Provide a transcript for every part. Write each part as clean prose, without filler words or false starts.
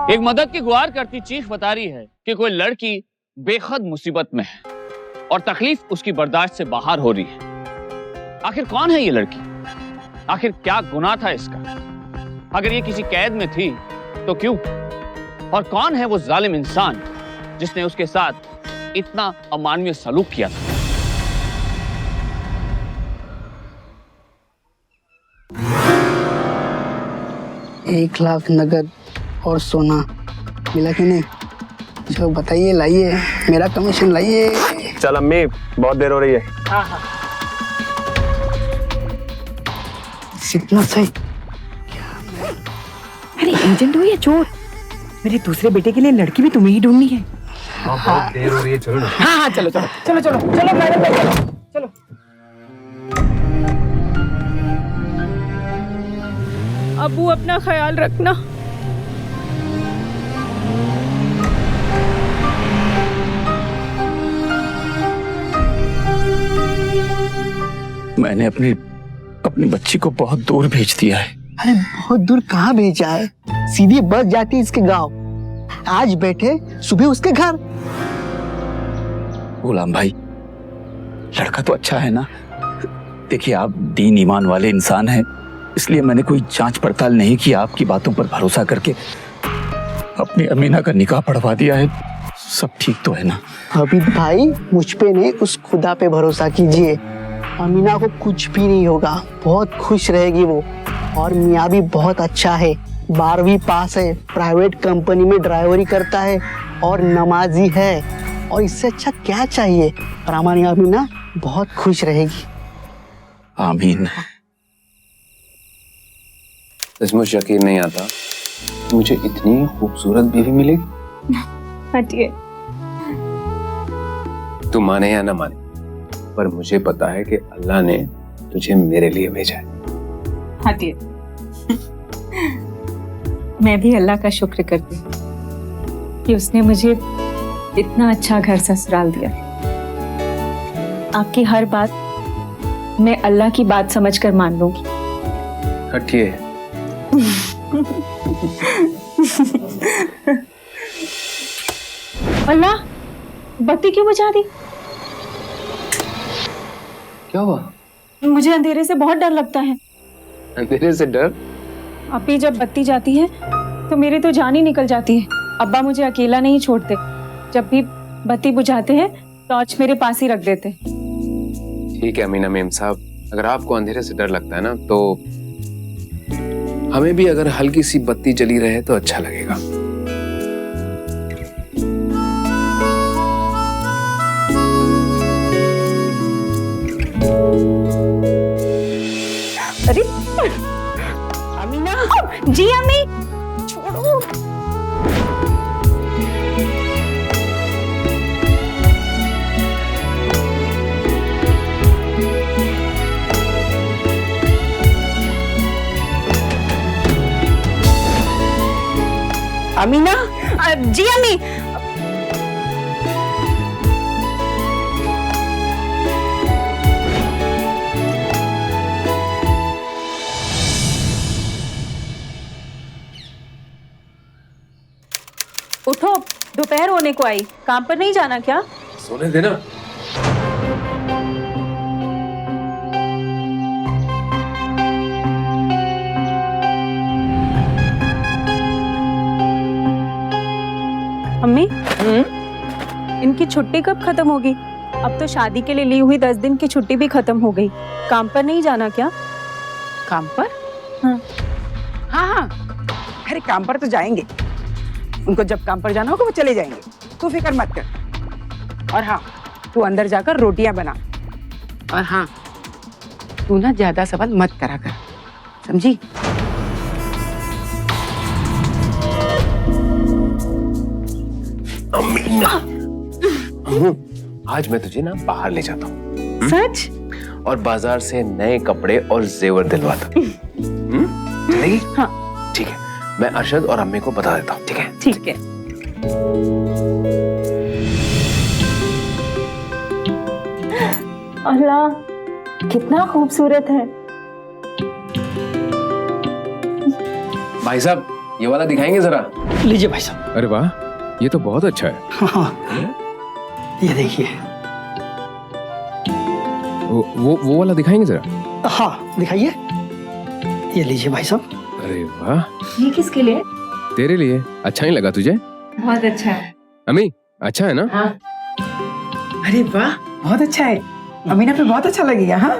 एक मदद की गुहार करती चीख बता रही है कि कोई लड़की बेहद मुसीबत में है और तकलीफ उसकी बर्दाश्त से बाहर हो रही है। आखिर कौन है ये लड़की? आखिर क्या गुनाह था इसका? अगर ये किसी कैद में थी तो क्यों? और कौन है वो जालिम इंसान जिसने उसके साथ इतना अमानवीय सलूक किया था? एक लाख नगद और सोना मिला कि नहीं? चलो बताइए, लाइए मेरा कमीशन लाइए। चल अम्मी, बहुत देर हो रही है। हाँ हाँ, इतना सही। अरे एजेंट हो या चोर? मेरे दूसरे बेटे के लिए लड़की भी तुम्हें ही ढूंढनी है। बहुत देर हो रही है, चलो ना। हाँ हाँ चलो चलो चलो चलो चलो मैडम भाई चलो चलो। अबू अपना ख्याल रखना। मैंने अपनी बच्ची को बहुत दूर भेज दिया है। अरे बहुत दूर कहाँ भेजा है? सीधी बस जाती है इसके गांव। आज बैठे सुबह उसके घर। गुलाम भाई, लड़का तो अच्छा है ना? देखिए, आप दीन ईमान वाले इंसान हैं, इसलिए मैंने कोई जांच पड़ताल नहीं की। आपकी बातों पर भरोसा करके अपनी अमीना का निकाह पढ़वा दिया है। सब ठीक तो है ना? अबीद भाई, मुझ पे नहीं, उस खुदा पे भरोसा कीजिए। अमीना को कुछ भी नहीं होगा, बहुत खुश रहेगी वो। और मियाँ भी बहुत अच्छा है, 12वीं पास है, प्राइवेट कंपनी में ड्राइवरी करता है और नमाजी है। और इससे अच्छा क्या चाहिए? और हमारी अमीना बहुत खुश रहेगी। आमीन। सचमुच यकीन नहीं आता मुझे इतनी खूबसूरत बीवी मिलेगी। हटिए। तू माने या ना माने, पर मुझे पता है कि अल्लाह ने तुझे मेरे लिए भेजा है। हटिए। मैं भी अल्लाह का शुक्र करती हूँ कि उसने मुझे इतना अच्छा घर ससुराल दिया। आपकी हर बात मैं अल्लाह की बात समझकर मान लूंगी। हटिए। अल्लाह, बत्ती क्यों बुझा दी? क्या हुआ? मुझे अंधेरे से बहुत डर लगता है। अंधेरे से डर? अभी जब बत्ती जाती है तो मेरी तो जान ही निकल जाती है। अब्बा मुझे अकेला नहीं छोड़ते, जब भी बत्ती बुझाते हैं टॉर्च मेरे पास ही रख देते। ठीक है अमीना मेम साहब, अगर आपको अंधेरे से डर लगता है ना, तो हमें भी अगर हल्की सी बत्ती जली रहे तो अच्छा लगेगा। अरे अमीना। जी अम्मी, छोड़ो। अमीना। जी अम्मी। उठो, दोपहर होने को आई, काम पर नहीं जाना क्या? सोने देना। अम्मी, इनकी छुट्टी कब खत्म होगी? अब तो शादी के लिए ली हुई 10 दिन की छुट्टी भी खत्म हो गई। काम पर नहीं जाना क्या? काम पर? हाँ। हाँ हाँ, अरे काम पर तो जाएंगे। उनको जब काम पर जाना होगा वो चले जाएंगे, तू फिक्र मत कर। और हाँ, तू अंदर जाकर रोटियां बना। और हाँ, तू ना ज्यादा सवाल मत करा कर, समझी? अमीना, आज मैं तुझे ना बाहर ले जाता हूँ। सच? और बाजार से नए कपड़े और जेवर दिलवाता। चलेगी? हाँ। ठीक है, मैं अरशद और अम्मी को बता देता हूँ। ठीक है? ठीक है। अल्लाह, कितना खूबसूरत है। भाई साहब ये वाला दिखाएंगे जरा। लीजिए भाई साहब। अरे वाह, ये तो बहुत अच्छा है। हाँ, ये देखिए। वो वाला दिखाएंगे जरा। हाँ दिखाइए, ये लीजिए भाई साहब। अरे वाह, ये किसके लिए? तेरे लिए। अच्छा नहीं लगा तुझे? बहुत अच्छा है। अम्मी अच्छा है ना? हाँ। अरे वाह, बहुत अच्छा है। अमीना पे बहुत अच्छा लगेगा। हाँ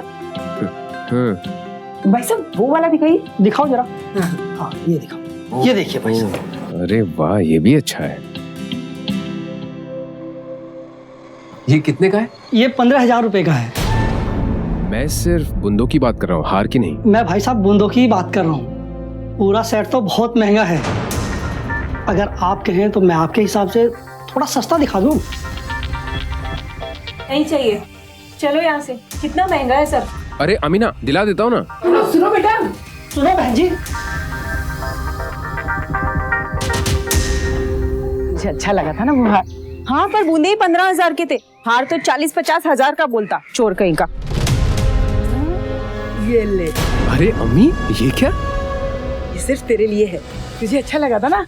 भाई साहब, वो वाला दिखाइए। दिखाओ जरा। हाँ ये दिखाओ, ये देखिए भाई साहब। अरे वाह, ये भी अच्छा है। ये कितने का है? ये 15,000 रुपए का है। मैं सिर्फ बूंदों की बात कर रहा हूँ, हार की नहीं। मैं भाई साहब बूंदों की बात कर रहा हूँ। पूरा सेट तो बहुत महंगा है। अगर आप कहें तो मैं आपके हिसाब से थोड़ा सस्ता दिखा दूँ। नहीं चाहिए, चलो यहाँ से। कितना महंगा है सब। अरे अमीना, दिला देता हूँ ना। सुनो बेटा, सुनो बहन जी, मुझे अच्छा लगा था ना वो हार। हाँ पर बूंदे ही 15,000 के थे, हार तो 40-50 हजार का बोलता चोर कहीं का। ये ले, अरे अम्मी, ये क्या? ये सिर्फ तेरे लिए है। तुझे अच्छा लगा था ना,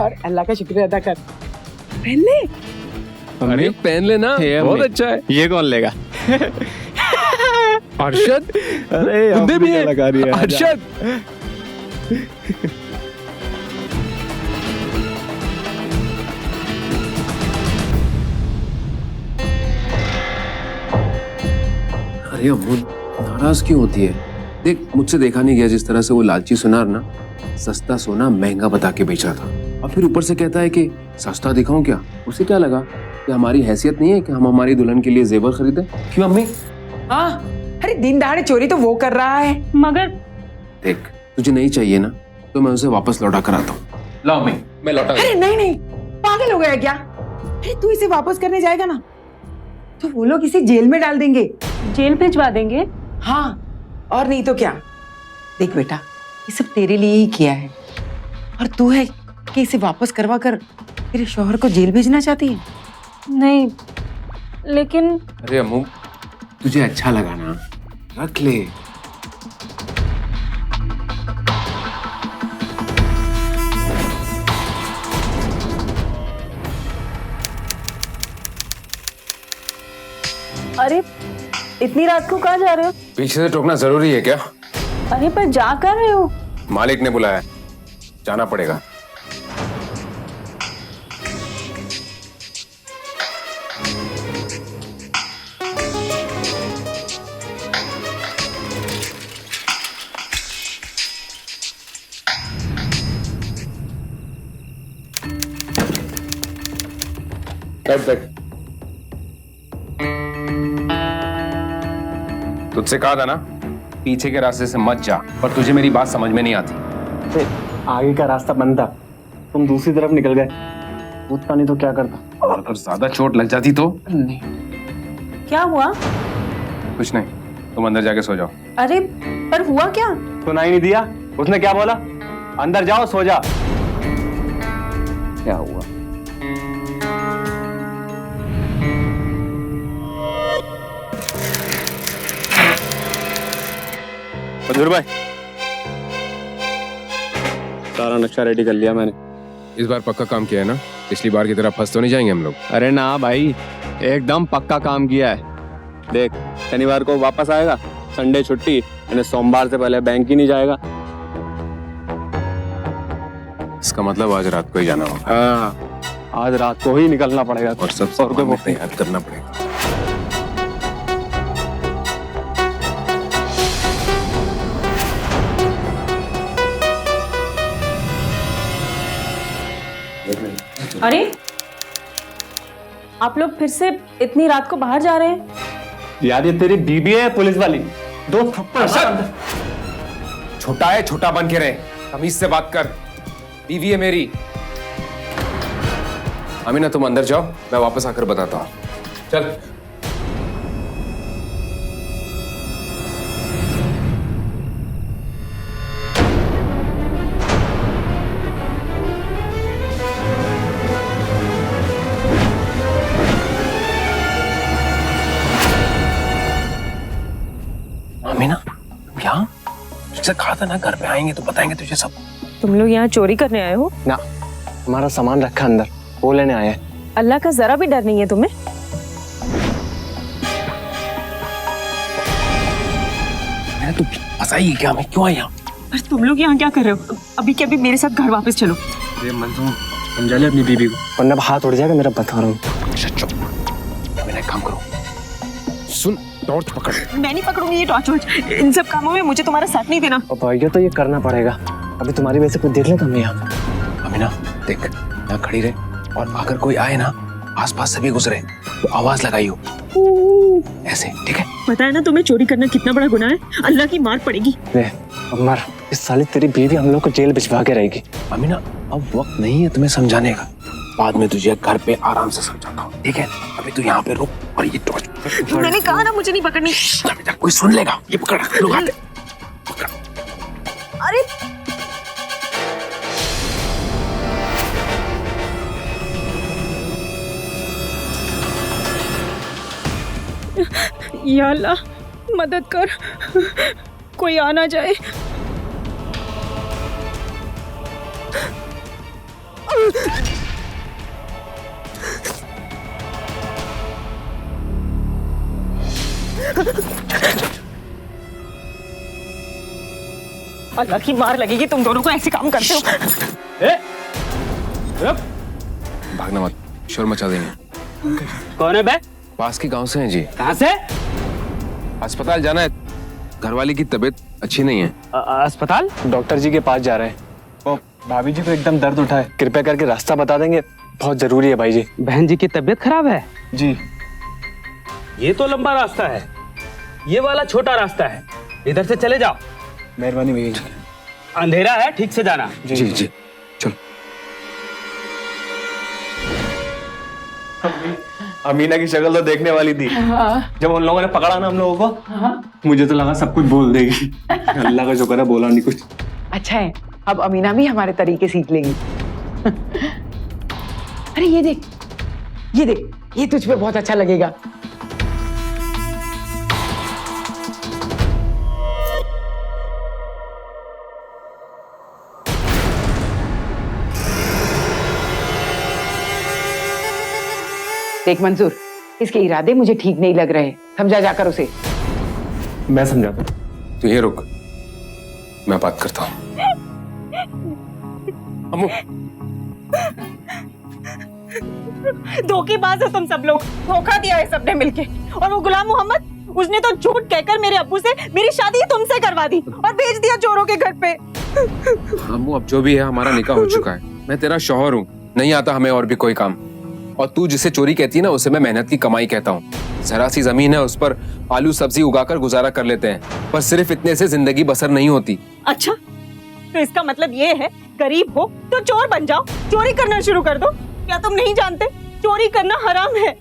और अल्लाह का शुक्रिया अदा कर। पहन ले। अरे पहन लेना, बहुत अच्छा है। ये कौन लेगा? अरशद, अरे बूंदे भी क्या है। लगा रही है? अरशद, अरे अम्मू नाराज क्यों होती है? देख, मुझसे देखा नहीं गया जिस तरह से वो लालची सुनार ना सस्ता सोना महंगा बता के बेच रहा था, और फिर ऊपर से कहता है कि सस्ता दिखाऊं क्या? उसे क्या लगा कि हमारी हैसियत नहीं है कि हम हमारी दुल्हन के लिए जेवर खरीदें? क्यों अम्मी? हाँ, अरे दिन दहाड़े चोरी तो वो कर रहा है। मगर देख, तुझे नहीं चाहिए ना तो मैं उसे वापस लौटा कर आता हूँ। लाओ अम्मी, मैं लौटा। अरे नहीं नहीं, पागल हो गया क्या? अरे तू इसे वापस करने जाएगा ना तो वो लोग इसे जेल में डाल देंगे। जेल भिजवा देंगे। हाँ, और नहीं तो क्या। देख बेटा, ये सब तेरे लिए ही किया है, और तू है कि इसे वापस करवा कर तेरे शौहर को जेल भेजना चाहती है। नहीं लेकिन अरे अम्मू, तुझे अच्छा लगा ना, रख ले। अरे इतनी रात को कहाँ जा रहे हो? पीछे से टोकना जरूरी है क्या? अरे पर जा कर रहे हो? मालिक ने बुलाया, जाना पड़ेगा। बैठ। तुझसे कहा था ना, पीछे के रास्ते से मत जा, पर तुझे मेरी बात समझ में नहीं आती। आगे का रास्ता बंद था, तुम दूसरी तरफ निकल गए। कूदता नहीं तो क्या करता? और अगर ज्यादा चोट लग जाती तो? क्या हुआ? कुछ नहीं, तुम अंदर जाके सो जाओ। अरे पर हुआ क्या? सुनाई नहीं दिया? उसने क्या बोला? अंदर जाओ, सो जा। क्या हुआ? मंजूर भाई, सारा नक्शा रेडी कर लिया मैंने। इस बार पक्का काम किया है ना? पिछली बार की तरह फंस तो नहीं जाएंगे हम लोग? अरे ना भाई, एकदम पक्का काम किया है। देख, शनिवार को वापस आएगा, संडे छुट्टी, यानी सोमवार से पहले बैंक ही नहीं जाएगा। इसका मतलब आज रात को ही जाना होगा। हाँ, आज रात को ही निकलना पड़ेगा और सबसे और कोई तैयार करना पड़ेगा। अरे आप लोग फिर से इतनी रात को बाहर जा रहे हैं? यार, ये तेरी बीबी है पुलिस वाली, दो थप्पड़। छोटा है, छोटा बन के रहे, तमीज से बात कर। बीवी है मेरी। अमीना तुम अंदर जाओ, मैं वापस आकर बताता हूँ। चल। अमीना, यहाँ तुझसे कहा था ना घर पे आएंगे तो बताएंगे तुझे सब। तुम लोग यहाँ चोरी करने आए हो? ना, हमारा सामान रखा अंदर, वो लेने आए हैं। अल्लाह का जरा भी डर नहीं है तुम्हें? तू फंसाई क्या? मैं क्यों आया? पर तुम लोग यहाँ क्या कर रहे हो? अभी के अभी मेरे साथ घर वापस चलो। ये मंजूर समझा ले अपनी बीबी को, वरना हाथ उड़ जाएगा मेरा, बता रहा हूँ। चुप, मेरा काम करो। सुन, टॉर्च पकड़। मैं नहीं पकड़ूंगी ये टॉर्च वॉर्च। इन सब कामों में मुझे तुम्हारा साथ नहीं देना। और भैया तो ये करना पड़ेगा, अभी तुम्हारी वजह से कोई देख ले तो हमें यहाँ। अमीना देख, यहाँ खड़ी रहे, और अगर कोई आए ना, आसपास से भी गुजरे तो आवाज लगाइयो, ऐसे, ठीक है? पता है ना तुम्हें चोरी करना कितना बड़ा गुनाह है? अल्लाह की मार पड़ेगी। अमर, इस साली तेरी बीवी हम लोग को जेल भिजवा के रहेगी। अमीना अब वक्त नहीं है तुम्हें समझाने का, बाद में तुझे घर पे आराम से समझाता हूँ, ठीक है? अभी तू यहाँ पे रुक और ये टॉर्च पकड़। मैंने कहा ना मुझे नहीं पकड़नी। बेटा कोई सुन लेगा, ये पकड़, लोग आते। पकड़। अरे या अल्लाह मदद कर, कोई आ ना जाए। अल्लाह की मार लगेगी तुम दोनों को, ऐसे काम करते हो। भागना मत, शोर मचा देंगे। कौन है बे? पास के गांव से हैं जी। कहाँ से? अस्पताल जाना है, घरवाली की तबीयत अच्छी नहीं है। अस्पताल? डॉक्टर जी के पास जा रहे हैं। वो भाभी जी को एकदम दर्द उठा है, कृपया करके रास्ता बता देंगे, बहुत जरूरी है भाई जी। बहन जी की तबीयत खराब है जी। ये तो लंबा रास्ता है, ये वाला छोटा रास्ता है, इधर से चले जाओ। मेहरबानी भैया जी। अंधेरा है, ठीक से जाना। जी जी चलो। अमीना की शक्ल तो देखने वाली थी। जब उन लोगों ने पकड़ा ना हम लोगों को, मुझे तो लगा सब कुछ बोल देगी। अल्लाह का शुक्र है बोला नहीं कुछ। अच्छा है, अब अमीना भी हमारे तरीके सीख लेगी। अरे ये देख, ये देख, ये तुझ पे बहुत अच्छा लगेगा। देख मंजूर, इसके इरादे मुझे ठीक नहीं लग रहे, समझा जाकर उसे। मैं समझाता हूँ। तू ये रुक, मैं बात करता हूँ। अम्मू, धोखेबाज हो तुम सब लोग, धोखा दिया है सबने मिलके। और वो गुलाम मोहम्मद, उसने तो झूठ कहकर मेरे अब्बू से मेरी शादी तुमसे करवा दी और भेज दिया चोरों के घर पे। अम्मू अब जो भी है हमारा निकाह हो चुका है, मैं तेरा शौहर हूँ, नहीं आता हमें और भी कोई काम। और तू जिसे चोरी कहती है ना, उसे मैं मेहनत की कमाई कहता हूँ। जरा सी जमीन है, उस पर आलू सब्जी उगाकर गुजारा कर लेते हैं, पर सिर्फ इतने से जिंदगी बसर नहीं होती। अच्छा, तो इसका मतलब ये है गरीब हो तो चोर बन जाओ, चोरी करना शुरू कर दो। क्या तुम नहीं जानते चोरी करना हराम है?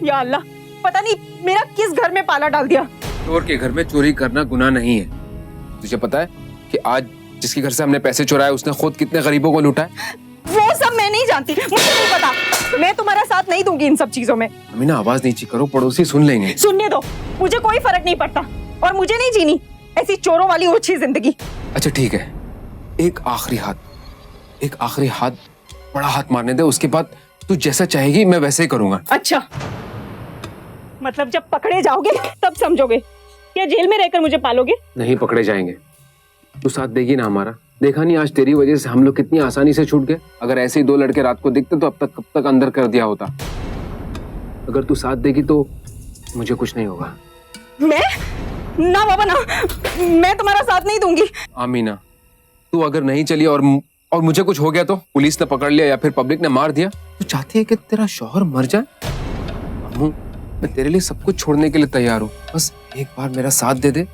या अल्लाह, पता नहीं मेरा किस घर में पाला डाल दिया। चोर के घर में चोरी करना गुनाह नहीं है। तुझे पता है कि आज जिसके घर से हमने पैसे चुराए उसने खुद कितने गरीबों को लूटा है? वो सब मैं नहीं जानती, मुझे नहीं पता। मैं तुम्हारा साथ नहीं दूंगी इन सब चीजों में। अमीना आवाज नीची करो, पड़ोसी सुन लेंगे। सुनने दो, मुझे कोई फर्क नहीं पड़ता और मुझे नहीं जीनी ऐसी चोरों वाली ओछी जिंदगी। अच्छा ठीक है, एक आखिरी हाथ, बड़ा हाथ मारने दे, उसके बाद तू जैसा चाहेगी मैं वैसे ही करूंगा। अच्छा, मतलब जब पकड़े जाओगे तब समझोगे? क्या जेल में रहकर मुझे पालोगे? नहीं पकड़े जाएंगे, तू साथ देगी ना हमारा? देखा नहीं आज तेरी वजह से हम लोग कितनी आसानी से छूट गए। अगर ऐसे ही दो लड़के रात को दिखते तो अब तक कब तक अंदर कर दिया होता। अगर तू साथ देगी तो मुझे कुछ नहीं होगा। मैं ना बाबा ना, मैं तुम्हारा साथ नहीं दूंगी। आमीना, तू अगर नहीं चली और मुझे कुछ हो गया तो, पुलिस ने पकड़ लिया या फिर पब्लिक ने मार दिया, तू चाहती है कि तेरा शौहर मर जाए? अम्मू, मैं तेरे लिए सब कुछ छोड़ने के लिए तैयार हूँ, बस एक बार मेरा साथ दे दे।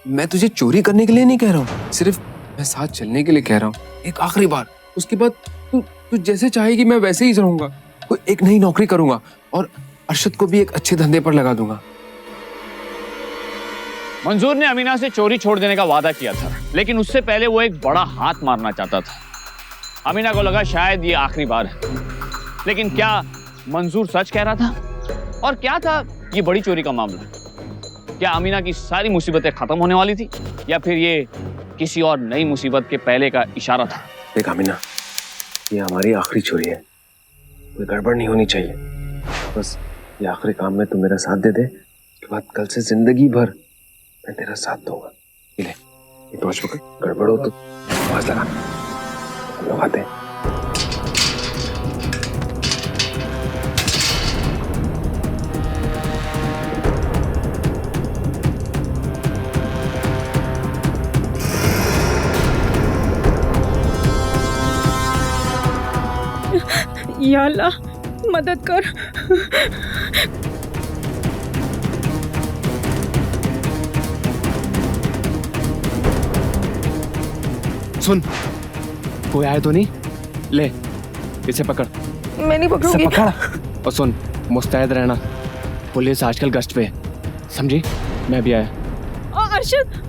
मैं तुझे चोरी करने के लिए नहीं कह रहा हूँ, सिर्फ मैं साथ चलने के लिए कह रहा हूँ। एक आखिरी बार, उसके बाद तू जैसे चाहेगी मैं वैसे ही रहूंगा। कोई एक नई नौकरी करूंगा और अरशद को भी एक अच्छे धंधे पर लगा दूंगा। मंजूर ने अमीना से चोरी छोड़ देने का वादा किया था, लेकिन उससे पहले वो एक बड़ा हाथ मारना चाहता था। अमीना को लगा शायद ये आखिरी बार है, लेकिन क्या मंजूर सच कह रहा था? और क्या था ये बड़ी चोरी का मामला? क्या अमीना की सारी मुसीबतें खत्म होने वाली थी, या फिर ये किसी और नई मुसीबत के पहले का इशारा था। देख अमीना, ये हमारी आखिरी चोरी है, कोई गड़बड़ नहीं होनी चाहिए। बस ये आखिरी काम में तू मेरा साथ दे दे, उसके बाद कल से जिंदगी भर मैं तेरा साथ दूंगा। ये ले, ये टॉर्च पकड़, गड़बड़ हो तो आवाज लगा, हम लोग आते हैं। या अल्लाह मदद कर। सुन, कोई आए तो नहीं? ले इसे पकड़। मैं नहीं पकड़ूंगी। पकड़ और सुन, मुस्तैद रहना, पुलिस आजकल गश्त पे है, समझी? मैं भी आया। अरशद,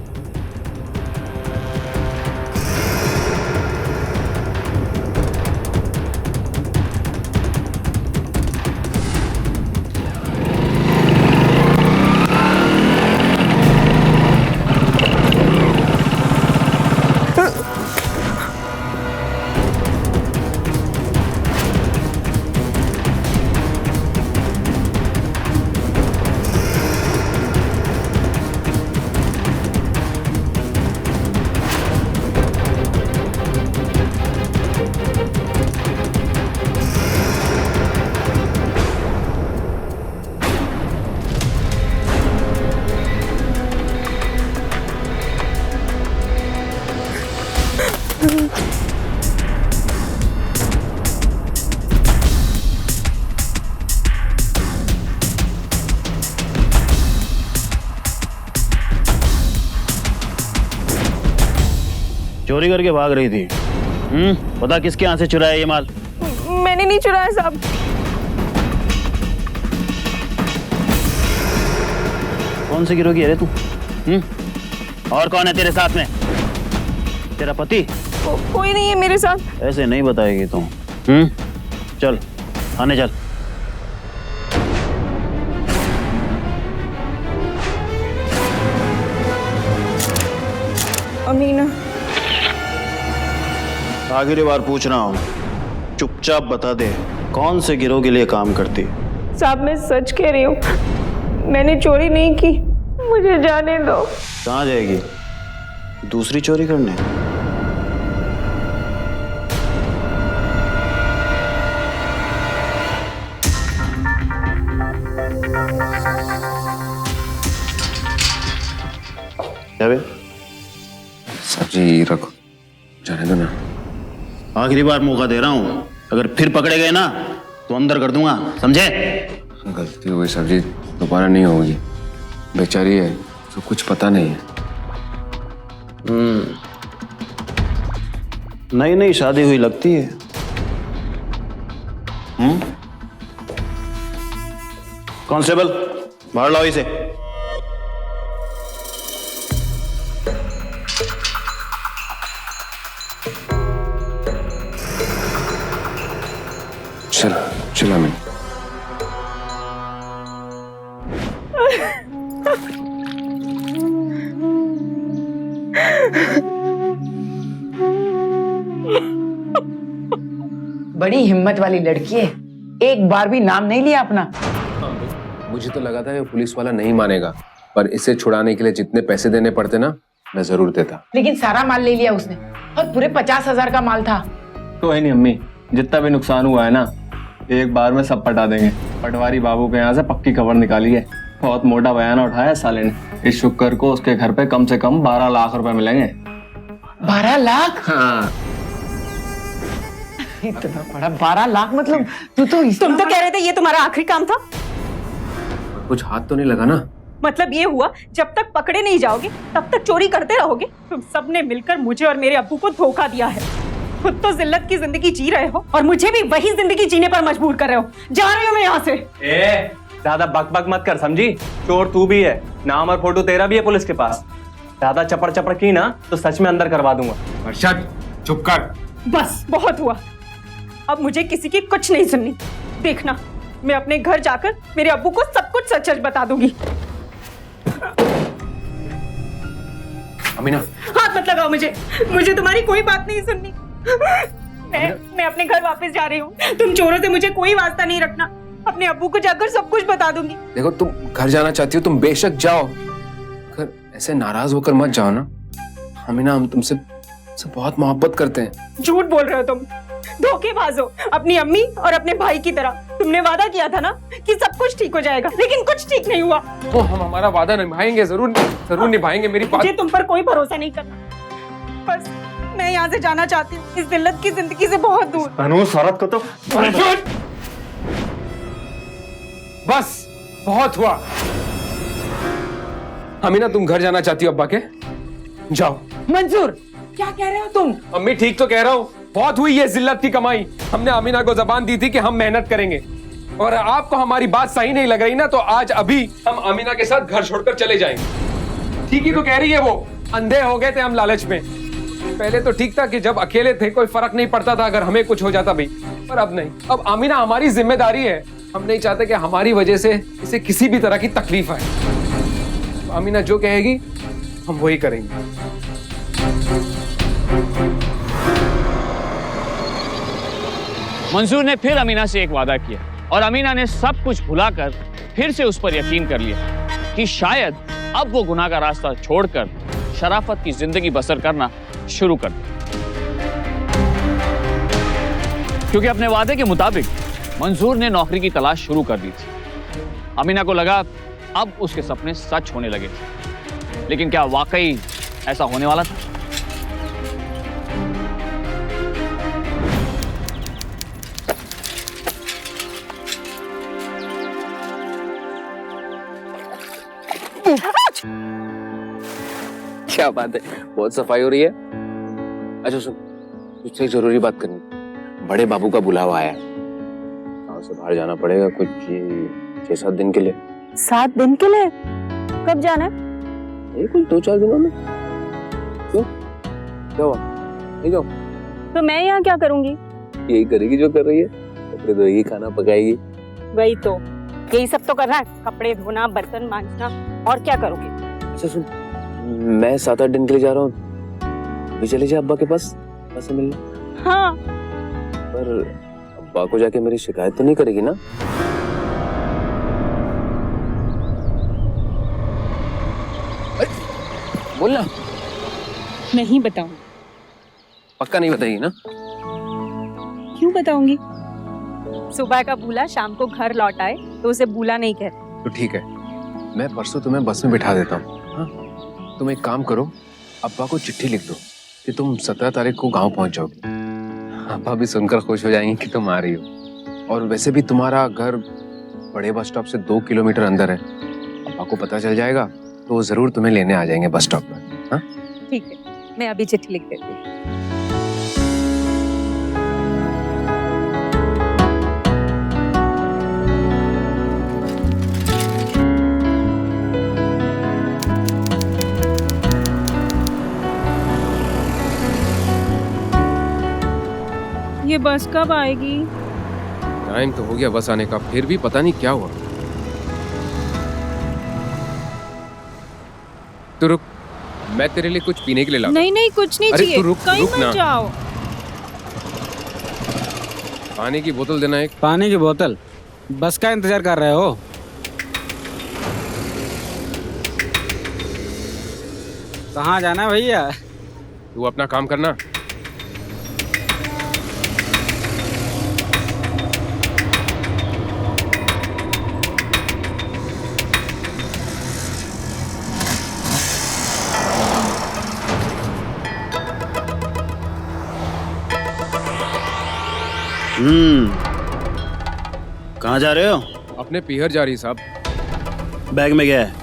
चोरी करके भाग रही थी। पता किसके यहाँ से चुराया ये माल? मैंने नहीं चुराया साहब। कौन से गिरोह की है रे तू? और कौन है तेरे साथ में? तेरा पति? कोई नहीं है मेरे साथ। ऐसे नहीं बताएगी तू। चल थाने चल। अमीना, आखिरी बार पूछ रहा हूँ, चुपचाप बता दे कौन से गिरोह के लिए काम करती? साहब मैं सच कह रही हूँ, मैंने चोरी नहीं की, मुझे जाने दो। कहाँ जाएगी? दूसरी चोरी करने? क्या बे? सब्जी रखो, जाने दो ना। आखिरी बार मौका दे रहा हूँ, अगर फिर पकड़े गए ना तो अंदर कर दूंगा, समझे? गलती हुई, सब्जी दोबारा नहीं होगी। बेचारी है, तो कुछ पता नहीं है। नई नई शादी हुई लगती है। कांस्टेबल, बाहर लाओ इसे। चलो चलो मैं। बड़ी हिम्मत वाली लड़की है, एक बार भी नाम नहीं लिया अपना। मुझे तो लगा था कि पुलिस वाला नहीं मानेगा, पर इसे छुड़ाने के लिए जितने पैसे देने पड़ते ना, मैं जरूर देता। लेकिन सारा माल ले लिया उसने, और पूरे 50,000 का माल था। तो है नहीं अम्मी, जितना भी नुकसान हुआ है ना, एक बार में सब पटा देंगे। पटवारी बाबू के यहाँ से पक्की खबर निकाली है, बहुत मोटा बयान उठाया साले ने। इस शुक्र को उसके घर पे कम से कम 12 लाख रुपए मिलेंगे। 12 लाख? हाँ। इतना बड़ा 12 लाख मतलब? तुम तो कह रहे थे ये तुम्हारा आखिरी काम था। कुछ हाथ तो नहीं लगा ना? मतलब ये हुआ, जब तक पकड़े नहीं जाओगे तब तक चोरी करते रहोगे। तुम सबने मिलकर मुझे और मेरे अब्बू को धोखा दिया है। खुद तो जिल्लत की जिंदगी जी रहे हो और मुझे भी वही जिंदगी जीने पर मजबूर कर रहे हो। जा रही हूँ मैं यहाँ से। ज्यादा बक बक मत कर, समझी? चोर तू भी है, नाम और फोटो तेरा भी है पुलिस के पास। ज्यादा चपड़ चपड़ की ना तो सच में अंदर करवा दूंगा। अर्शद चुप कर। बस बहुत हुआ, अब मुझे किसी की कुछ नहीं सुननी। देखना, मैं अपने घर जाकर मेरे अब्बू को सब कुछ सच सच बता दूंगी। अमीना, हाथ मत लगाओ मुझे, मुझे तुम्हारी कोई बात नहीं सुननी। मैं अपने घर वापस जा रही हूँ। तुम चोरों से मुझे कोई वास्ता नहीं रखना। अपने अब्बू को जाकर सब कुछ बता दूंगी। देखो तुम घर जाना चाहती हो, तुम बेशक जाओ, पर ऐसे नाराज होकर मत जाओ ना। अमीना, हम तुमसे बहुत मोहब्बत करते हैं। झूठ बोल रहे हो तुम, धोखेबाज हो, अपनी अम्मी और अपने भाई की तरह। तुमने वादा किया था ना कि सब कुछ ठीक हो जाएगा, लेकिन कुछ ठीक नहीं हुआ। तो हम हमारा वादा निभाएंगे, जरूर निभाएंगे। मेरी बात, मुझे तुम पर कोई भरोसा नहीं करना। बस मैं यहाँ से जाना चाहती हूँ, इस जिल्लत की जिंदगी से बहुत दूर। अनुज, औरत को तो बस बहुत हुआ। अमीना, तुम घर जाना चाहती हो अब्बा के? जाओ। मंजूर, क्या कह रहे हो तुम? अम्मी, ठीक तो कह रहा हूँ। बहुत हुई ये जिल्लत की कमाई। हमने अमीना को जबान दी थी कि हम मेहनत करेंगे, और आपको हमारी बात सही नहीं लग रही ना, तो आज अभी हम अमीना के साथ घर छोड़कर चले जाएंगे। ठीक ही तो कह रही है वो। अंधे हो गए थे हम लालच में। पहले तो ठीक था कि जब अकेले थे कोई फर्क नहीं पड़ता था अगर हमें कुछ हो जाता भाई, पर अब नहीं। अब अमीना हमारी जिम्मेदारी है। हम नहीं चाहते कि हमारी वजह से इसे किसी भी तरह की तकलीफ आए। तो अमीना जो कहेगी हम वही करेंगे। मंसूर ने फिर अमीना से एक वादा किया, और अमीना ने सब कुछ भुलाकर फिर से उस पर यकीन कर लिया कि शायद अब वो गुनाह का रास्ता छोड़कर शराफत की जिंदगी बसर करना शुरू कर दे। क्योंकि अपने वादे के मुताबिक मंसूर ने नौकरी की तलाश शुरू कर दी थी। अमीना को लगा अब उसके सपने सच होने लगे थे, लेकिन क्या वाकई ऐसा होने वाला था? क्या बात है, बहुत सफाई हो रही है। अच्छा सुन, तुझसे एक जरूरी बात करनी। बड़े बाबू का बुलावा आया है, गांव से बाहर जाना पड़ेगा कुछ 6-7 दिन के लिए। 7 दिन के लिए? कब जाना है? ये कुछ 2-4 दिनों में। क्यों, क्या हुआ? नहीं जाओ? तो मैं यहाँ क्या करूँगी? यही करेगी जो कर रही है, कपड़े धोएगी, खाना पकाएगी। वही तो, यही सब तो करना है, कपड़े धोना, बर्तन मांजना, और क्या करोगे? अच्छा सुन, मैं 7-8 दिन के लिए जा रहा हूँ, अभी चले जा अब्बा के पास, अब्बा से मिलने। हाँ। पर अब्बा को जाके मेरी शिकायत तो नहीं करेगी ना? बोलना। नहीं बताऊंगी। पक्का नहीं बताएगी ना? क्यों बताऊंगी? सुबह का भूला शाम को घर लौट आए तो उसे भूला नहीं कहते। तो ठीक है, मैं परसों तुम्हें बस में बिठा देता हूँ। हाँ? तुम एक काम करो, अब्बा को चिट्ठी लिख दो कि तुम 17 तारीख को गांव पहुंच जाओगे। अब्बा भी सुनकर खुश हो जाएंगे कि तुम आ रही हो। और वैसे भी तुम्हारा घर बड़े बस स्टॉप से 2 किलोमीटर अंदर है। अब्बा को पता चल जाएगा तो वो जरूर तुम्हें लेने आ जाएंगे बस स्टॉप पर। हाँ? ठीक है, मैं अभी चिट्ठी लिख देती हूँ। ये बस कब आएगी? टाइम तो हो गया बस आने का, फिर भी पता नहीं क्या हुआ। तो रुक, मैं तेरे लिए कुछ पीने के लिए लाऊं। नहीं नहीं, कुछ नहीं चाहिए। कहीं मत जाओ। पानी की बोतल देना एक। पानी की बोतल? बस का इंतजार कर रहे हो? कहाँ जाना है भैया? तू अपना काम करना। कहाँ जा रहे हो? अपने पीहर जा रही साहब। बैग में क्या है?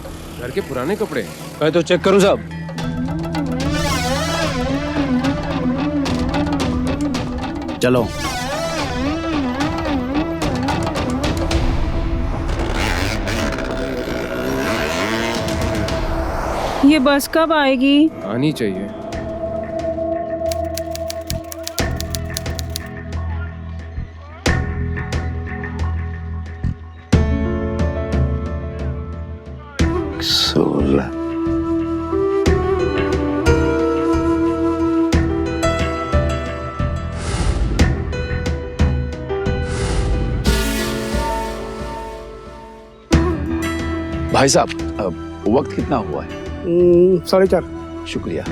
घर के पुराने कपड़े। कहे तो चेक करूँ साहब। चलो। ये बस कब आएगी? आनी चाहिए। भाई साहब, वक्त कितना हुआ है? 4:30। शुक्रिया।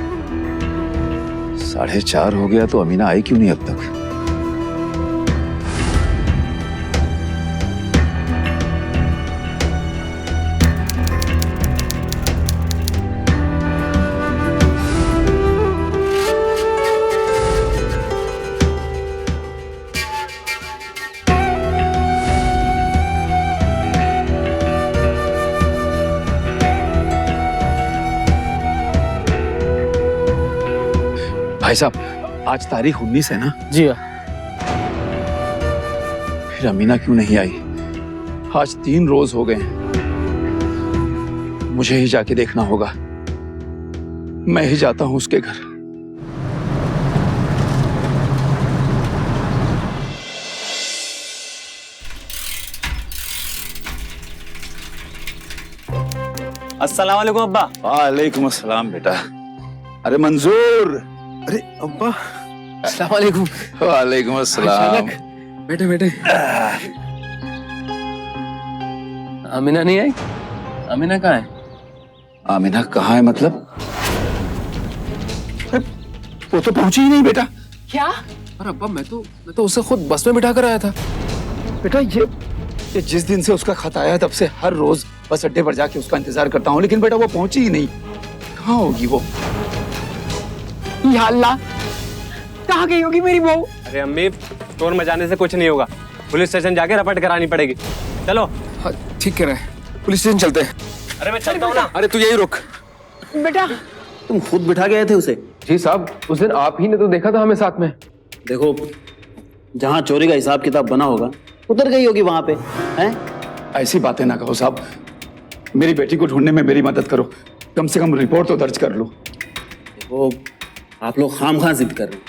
4:30 हो गया तो अमीना आई क्यों नहीं अब तक? भाई साहब, आज तारीख 19 है ना? जी हाँ। फिर अमीना क्यों नहीं आई? आज 3 रोज हो गए हैं। मुझे ही जाके देखना होगा। मैं ही जाता हूं उसके घर। अस्सलाम वालेकुम अब्बा। वालेकुम अस्सलाम बेटा। अरे मंजूर। अरे अब्बा, अस्सलाम वालेकुम। वालेकुम अस्सलाम। बैठे बैठे। अमीना नहीं आई? अमीना कहाँ है? आमिना कहाँ है मतलब? वो तो पहुंची ही नहीं बेटा। क्या? अरे अब्बा, मैं तो उसे खुद बस में बिठा कर आया था। बेटा ये जिस दिन से उसका खत आया तब से हर रोज बस अड्डे पर जाके उसका इंतजार करता हूँ, लेकिन बेटा वो पहुंची ही नहीं। कहाँ होगी वो? या अल्लाह, कहाँ गई होगी मेरी बहू? अरे अम्मी, शोर मचाने से कुछ नहीं होगा। पुलिस स्टेशन जाके रिपोर्ट करानी पड़ेगी। चलो। हाँ, ठीक कह रहे हैं, पुलिस स्टेशन चलते हैं। अरे मैं चलता हूँ ना। अरे तू यही रुक। बेटा, तुम खुद बिठा गए थे उसे? जी साहब, उस दिन आप ही ने तो देखा था हमें साथ में। देखो, जहाँ चोरी का हिसाब किताब बना होगा उतर गई होगी वहां पे, हैं? ऐसी बातें ना कहो साहब। मेरी बेटी को ढूंढने में मेरी मदद करो। कम से कम रिपोर्ट तो दर्ज कर लो। देखो, आप लोग खामखा जिद कर रहे हैं।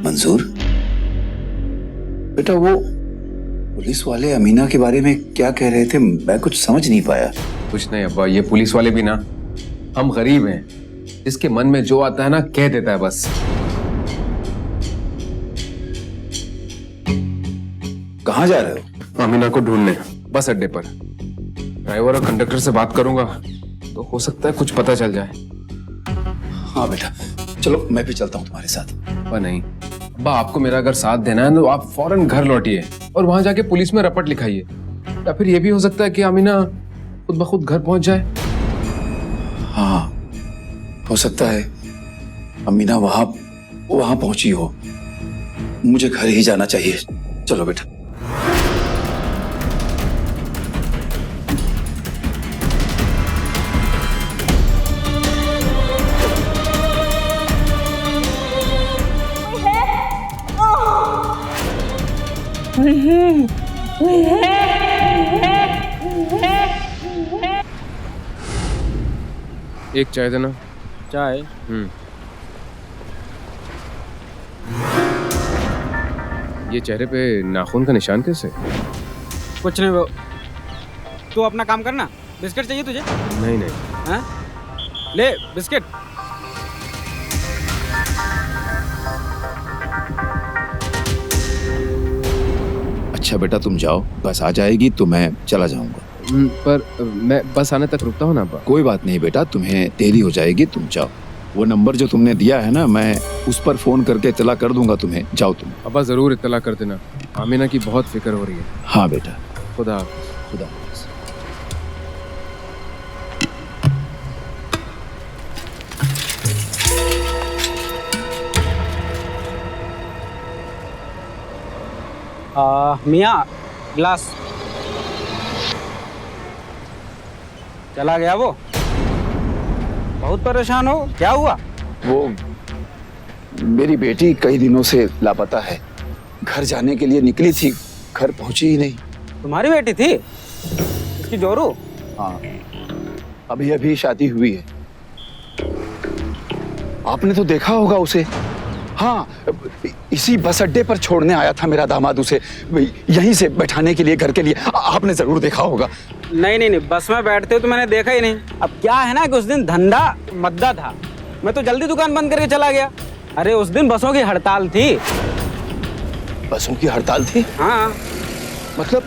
मंजूर बेटा, वो पुलिस वाले अमीना के बारे में क्या कह रहे थे? मैं कुछ समझ नहीं पाया। कुछ नहीं अब्बा, ये पुलिस वाले भी ना, हम गरीब हैं, जिसके मन में जो आता है ना कह देता है बस। कहाँ जा रहे हो? अमीना को ढूंढने, बस अड्डे पर। ड्राइवर और कंडक्टर से बात करूंगा तो हो सकता है कुछ पता चल जाए। हाँ बेटा, चलो मैं भी चलता हूँ तुम्हारे साथ। अब्बा नहीं अब्बा, आपको मेरा अगर साथ देना है तो आप फौरन घर लौटिए और वहां जाके पुलिस में रपट लिखाइए। या फिर ये भी हो सकता है कि अमीना खुद ब खुद घर पहुंच जाए। हाँ, हो सकता है अमीना वहां पहुंची हो। मुझे घर ही जाना चाहिए। चलो बेटा। एक चाय देना। चाय? ये चेहरे पे नाखून का निशान कैसे? कुछ नहीं, वो तू अपना काम करना। बिस्किट चाहिए तुझे? नहीं नहीं। हाँ? ले बिस्किट। अच्छा बेटा, तुम जाओ, बस आ जाएगी तो मैं चला जाऊंगा। पर मैं बस आने तक रुकता हूँ ना अब्बा। कोई बात नहीं बेटा, तुम्हें देरी हो जाएगी, तुम जाओ। वो नंबर जो तुमने दिया है ना, मैं उस पर फोन करके इत्तला कर दूंगा तुम्हें। जाओ तुम। अब्बा जरूर इत्तला कर देना। आमिना की बहुत फिक्र हो रही है। हाँ बेटा। खुदा हाफिज। खुदा हाफिज। मियाँ, ग्लास। चला गया वो? बहुत परेशान हो, क्या हुआ? वो मेरी बेटी कई दिनों से लापता है। घर जाने के लिए निकली थी, घर पहुंची ही नहीं। तुम्हारी बेटी थी? इसकी जोरू? हाँ, अभी अभी शादी हुई है। आपने तो देखा होगा उसे, हाँ, इसी बस अड्डे पर छोड़ने आया था मेरा दामाद उसे, यहीं से बैठाने के लिए, घर के लिए। आपने जरूर देखा होगा। नहीं नहीं नहीं, बस में बैठते तो मैंने देखा ही नहीं। अब क्या है ना कि उस दिन धंधा मद्दा था, मैं तो जल्दी दुकान बंद करके चला गया। अरे उस दिन बसों की हड़ताल थी। बसों की हड़ताल थी? हाँ, मतलब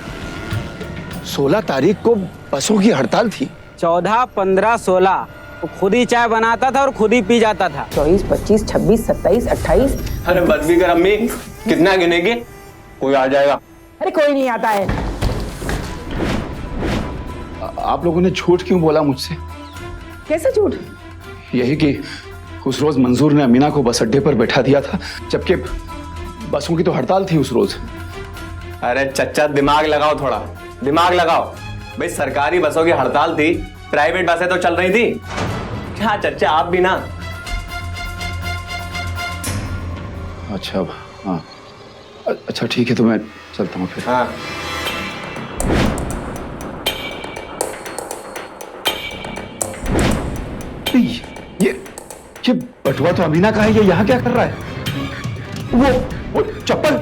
16 तारीख को बसों की हड़ताल थी? 14, 15, 16 वो खुद ही चाय बनाता था और खुद ही पी जाता था। 24, 25, 26, 27, 28। अरे बस भी कर अम्मी, कितना गिनेगी? कोई आ जाएगा। अरे कोई नहीं आता है। आप लोगों ने झूठ क्यों बोला मुझसे? कैसे झूठ? यही कि उस रोज मंजूर ने अमीना को बस अड्डे पर बैठा दिया था, जबकि बसों की तो हड़ताल थी उस रोज। अरे चच्चा, दिमाग लगाओ, थोड़ा दिमाग लगाओ। भाई सरकारी बसों की हड़ताल थी, प्राइवेट बसें तो चल रही थी। क्या चच्चा, आप भी ना। अच्छा, हाँ, अच्छा ठीक है, तो मैं चलता हूँ फिर। हाँ, ये बटुआ तो अमीना का है, ये यहाँ क्या कर रहा है? वो चप्पल,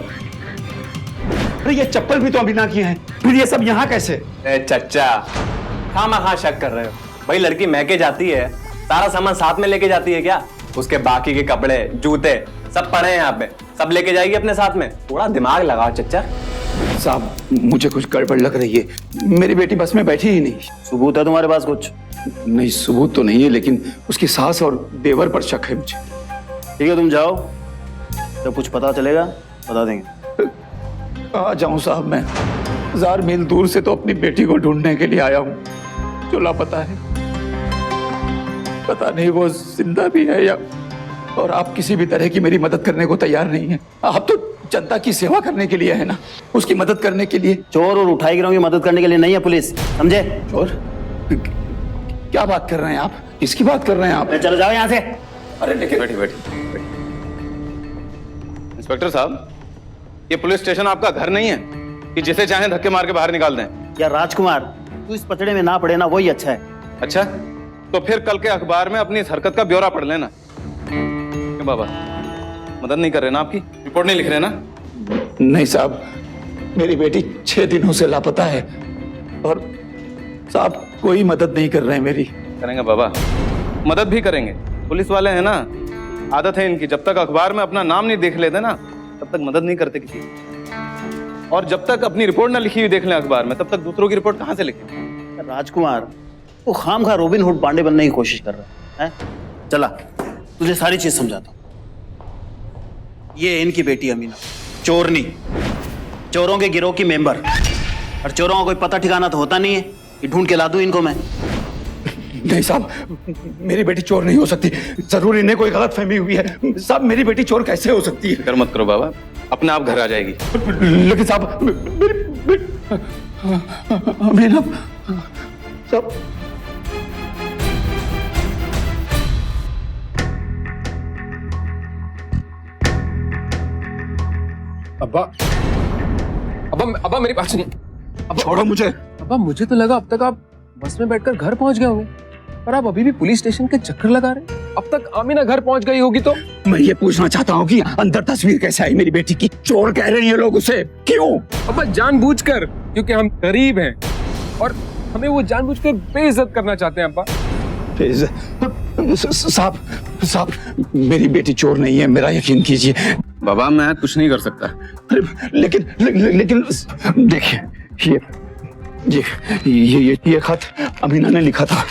अरे ये चप्पल भी तो अमीना की है, फिर ये सब यहाँ कैसे? चच्चा खामा शक कर रहे हो? भाई लड़की महके जाती है, सारा सामान साथ में लेके जाती है क्या? उसके बाकी के कपड़े, जूते सब पड़े हैं यहाँ पे, सब लेके जाएगी अपने साथ में। थोड़ा दिमाग लगाओ चच्चा। साहब, मुझे कुछ गड़बड़ लग रही है, मेरी बेटी बस में बैठी ही नहीं। सबूत है तुम्हारे पास कुछ? नहीं, सबूत तो नहीं है, लेकिन उसकी सास और देवर पर शक है मुझे। ठीक है, तुम जाओ, जब कुछ पता चलेगा बता देंगे। कहाँ जाऊं साहब, मैं 1000 मील दूर से तो अपनी बेटी को ढूंढने के लिए आया हूँ, जो लापता है। पता नहीं वो जिंदा भी है या, और आप किसी भी तरह की मेरी मदद करने को तैयार नहीं है। आप तो जनता की सेवा करने के लिए है ना, उसकी मदद करने के लिए। चोर और उठाई गिरोह की मदद करने के लिए नहीं है पुलिस, समझे? और क्या बात कर रहे हैं आप? किसकी बात कर रहे हैं आप? चलो जाओ यहाँ से। अरे लेकिन बैठिए। इंस्पेक्टर साहब, ये पुलिस स्टेशन आपका घर नहीं है कि जिसे चाहें धक्के मार के बाहर निकाल दें। या राजकुमार, तू इस पचड़े में ना पड़े ना, वही अच्छा है। अच्छा, तो फिर कल के अखबार में अपनी इस हरकत का ब्यौरा पढ़ लेना। क्यों बाबा, मदद नहीं कर रहे ना आपकी? रिपोर्ट नहीं लिख रहे ना? नहीं साहब, मेरी बेटी 6 दिनों से लापता है और साहब कोई मदद नहीं कर रहे हैं मेरी। करेंगे बाबा, मदद भी करेंगे। पुलिस वाले हैं ना, आदत है इनकी, जब तक अखबार में अपना नाम नहीं देख लेते ना, तब तक मदद नहीं करते किसी की। और जब तक अपनी रिपोर्ट ना लिखी हुई देख लें अखबार में, तब तक दूसरों की रिपोर्ट कहां से लिखें? राजकुमार, तू खामखा रॉबिन हुड पांडे बनने की कोशिश कर रहा है? चला, तुझे सारी चीज समझाता हूँ। ये इनकी बेटी अमीना, चोरनी, चोरों के गिरोह की मेंबर। और चोरों का कोई पता ठिकाना तो होता नहीं है कि ढूंढ के ला दूं इनको मैं। नहीं साहब, मेरी बेटी चोर नहीं हो सकती। जरूर इन्हें कोई गलत फहमी हुई है। साहब, मेरी बेटी चोर कैसे हो सकती है? फिक्र मत करो बाबा, अपने आप घर आ जाएगी। लेकिन साहब, अमीना साहब, अब्बा, अब्बा मेरी बात सुनिए। छोड़ो मुझे। अब्बा, मुझे तो लगा अब तक आप बस में बैठकर घर पहुंच गए होंगे, पर आप अभी भी पुलिस स्टेशन के चक्कर लगा रहे हैं। अब तक आमीना घर पहुंच गई होगी तो? मैं ये पूछना चाहता हूँ कि अंदर तस्वीर कैसे आई मेरी बेटी की? चोर कह रहे हैं ये लोग उसे, क्यों? अब्बा जानबूझकर, क्योंकि हम गरीब हैं और हमें वो जानबूझकर बेइज्जत करना चाहते हैं। अब्बा साहब, मेरी बेटी चोर नहीं है, मेरा यकीन कीजिए। बाबा, मैं कुछ नहीं कर सकता। लेकिन देखिए, ये खत अमीना ने लिखा था।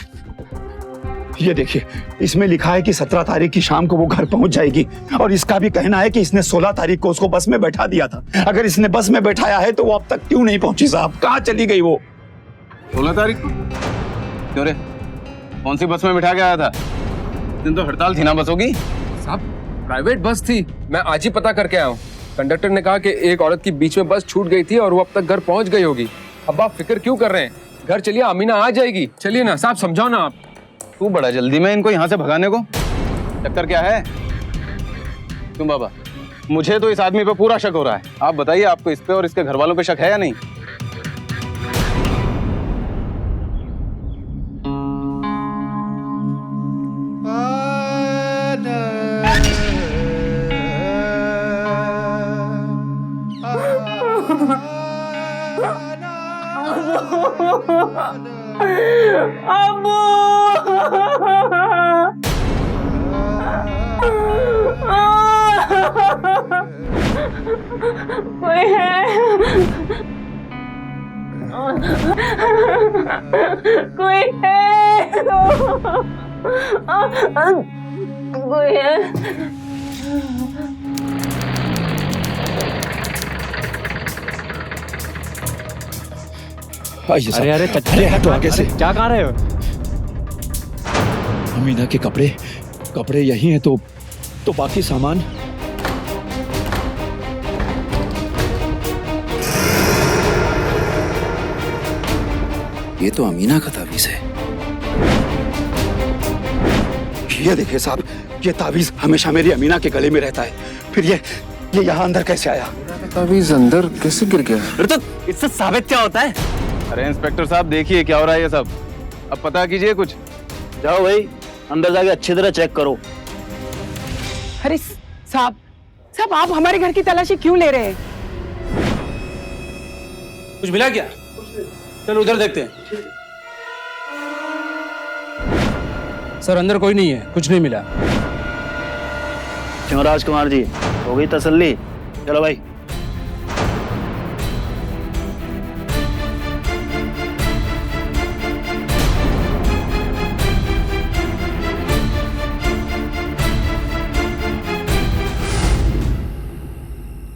ये देखिए, इसमें लिखा है कि 17 तारीख की शाम को वो घर पहुंच जाएगी, और इसका भी कहना है कि इसने 16 तारीख को उसको बस में बैठा दिया था। अगर इसने बस में बैठाया है तो वो अब तक क्यों नहीं पहुंची साहब? कहाँ चली गई वो? 16 तारीख को? क्यों रे, कौन सी बस में बिठा के आया था? दिन तो हड़ताल थी ना बसों की। साहब, प्राइवेट बस थी, मैं आज ही पता करके आया हूँ। कंडक्टर ने कहा कि एक औरत की बीच में बस छूट गई थी और वो अब तक घर पहुंच गई होगी। अब आप फिक्र क्यों कर रहे हैं? घर चलिए, अमीना आ जाएगी। चलिए ना साहब, समझाओ ना आप। तू बड़ा जल्दी में इनको यहाँ से भगाने को, चक्कर क्या है? क्यों बाबा, मुझे तो इस आदमी पे पूरा शक हो रहा है। आप बताइए, आपको इस पे और इसके घर वालों पे शक है या नहीं? अबू कोई है? कोई है? कोई है? अरे अरे अरे हटो आगे से। क्या कह रहे हो? अमीना के कपड़े कपड़े यही हैं तो बाकी सामान। ये तो अमीना का तावीज है। ये देखिए साहब, ये तावीज हमेशा मेरी अमीना के गले में रहता है, फिर ये यहाँ अंदर कैसे आया? तावीज अंदर कैसे गिर गया? अरे तो इससे साबित क्या होता है? अरे इंस्पेक्टर साहब देखिए क्या हो रहा है ये सब, अब पता कीजिए कुछ। जाओ भाई अंदर जाके अच्छी तरह चेक करो। अरे साहब साहब, आप हमारे घर की तलाशी क्यों ले रहे हैं? कुछ मिला क्या? चलो उधर देखते हैं। सर अंदर कोई नहीं है, कुछ नहीं मिला। क्यों राजकुमार जी, हो गई तसल्ली? चलो भाई।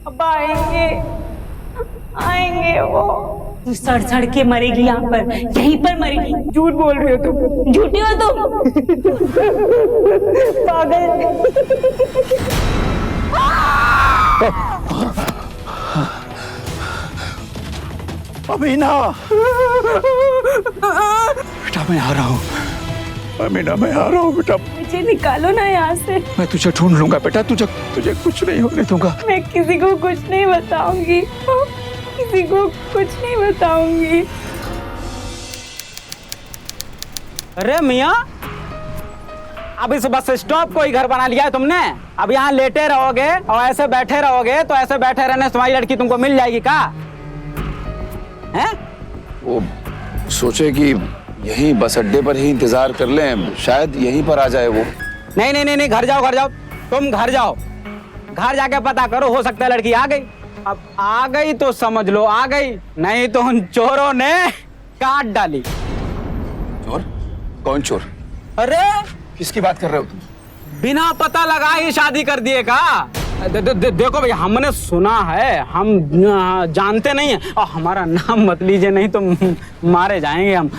अब आएंगे आएंगे वो। तू सड़ सड़ के मरेगी यहाँ पर, यहीं पर मरेगी। झूठ बोल रही हो तुम, झूठी हो तुम। पागल। अमीना, बेटा मैं आ रहा हूँ। अमीना मैं आ रहा हूँ बेटा। मुझे निकालो ना यहाँ से। मैं तुझे ढूंढ लूंगा बेटा, तुझे कुछ नहीं होने दूंगा। मैं किसी को कुछ नहीं बताऊंगी, किसी को कुछ नहीं बताऊंगी। अरे मियाँ, अब इस बस स्टॉप को ही घर बना लिया है तुमने। अब यहाँ लेटे रहोगे और ऐसे बैठे रहोगे तो ऐसे बैठे रहने से तुम्हारी लड़की तुमको मिल जाएगी का? हैं? वो सोचे कि यहीं बस अड्डे पर ही इंतजार कर लें, शायद यहीं पर आ जाए वो। नहीं नहीं नहीं नहीं, घर जाओ घर जाओ, तुम घर जाओ, घर जाके पता करो, हो सकता है लड़की आ गई। अब आ गई तो समझ लो आ गई, नहीं तो उन चोरों ने काट डाली। चोर? कौन चोर? अरे किसकी बात कर रहे हो तुम? बिना पता लगाए ही शादी कर दिए का? देखो भैया, हमने सुना है, हम जानते नहीं है, और हमारा नाम मत लीजिए नहीं तो मारे जाएंगे हम।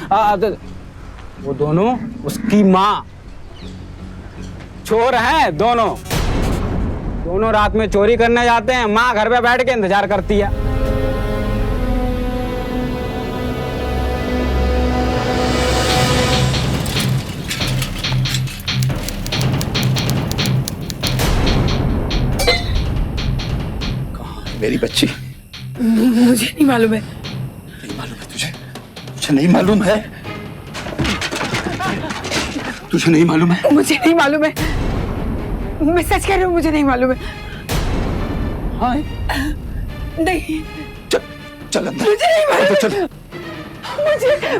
वो दोनों उसकी माँ चोर हैं, दोनों रात में चोरी करने जाते हैं, माँ घर पे बैठ के इंतजार करती है। मेरी बच्ची? मुझे नहीं मालूम है। नहीं मालूम है तुझे? तुझे नहीं मालूम है? तुझे नहीं मालूम है? मुझे नहीं मालूम है, मैं सच कह रही हूँ, मुझे नहीं मालूम है। हाँ? नहीं, चल अंदर। मुझे नहीं मालूम। चल।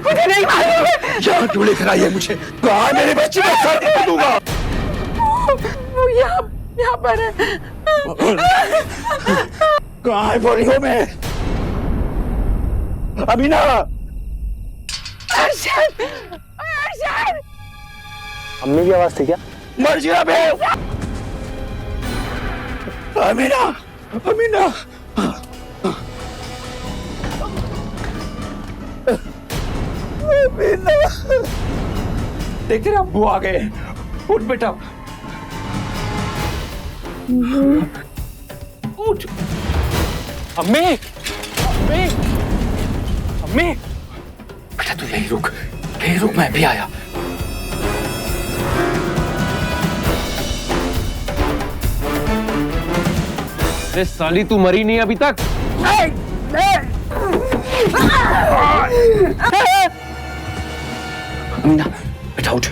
मुझे नहीं मालूम है। यहाँ क्यों लेकर आई है मुझे? कहाँ मेरी बच्ची का शादी कर दूंगा? वो यहाँ पर है। कहाँ है बोली हो? मैं अमीना। अरशद, अरशद। अम्मी की आवाज थी क्या? मर गया मैं। अमीना, अमीना। देख रहे अब्बू आ गए। उठ बेटा, उठ। अम्मी, अम्मी, अम्मी। बेटा तू यहीं रुक, मैं भी आया। अरे साली तू मरी नहीं अभी तक? अमीना बेटा उठ।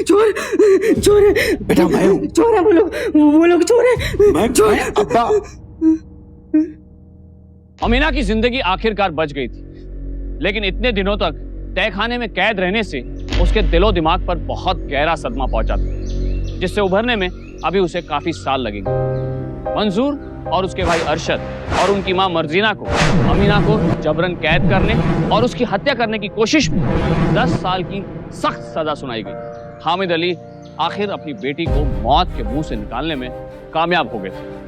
चोर चोर है बेटा मैं हूं। चोर है वो लोग चोर है मैं अब्बा। अमीना की जिंदगी आखिरकार बच गई थी, लेकिन इतने दिनों तक तहखाने में कैद रहने से उसके दिलो दिमाग पर बहुत गहरा सदमा पहुंचा था, जिससे उभरने में अभी उसे काफी साल लगेंगे। मंजूर और उसके भाई अरशद और उनकी मां मर्जीना को अमीना को जबरन कैद करने और उसकी हत्या करने की कोशिश में 10 साल की सख्त सजा सुनाई गई। हामिद अली आखिर अपनी बेटी को मौत के मुंह से निकालने में कामयाब हो गए थे।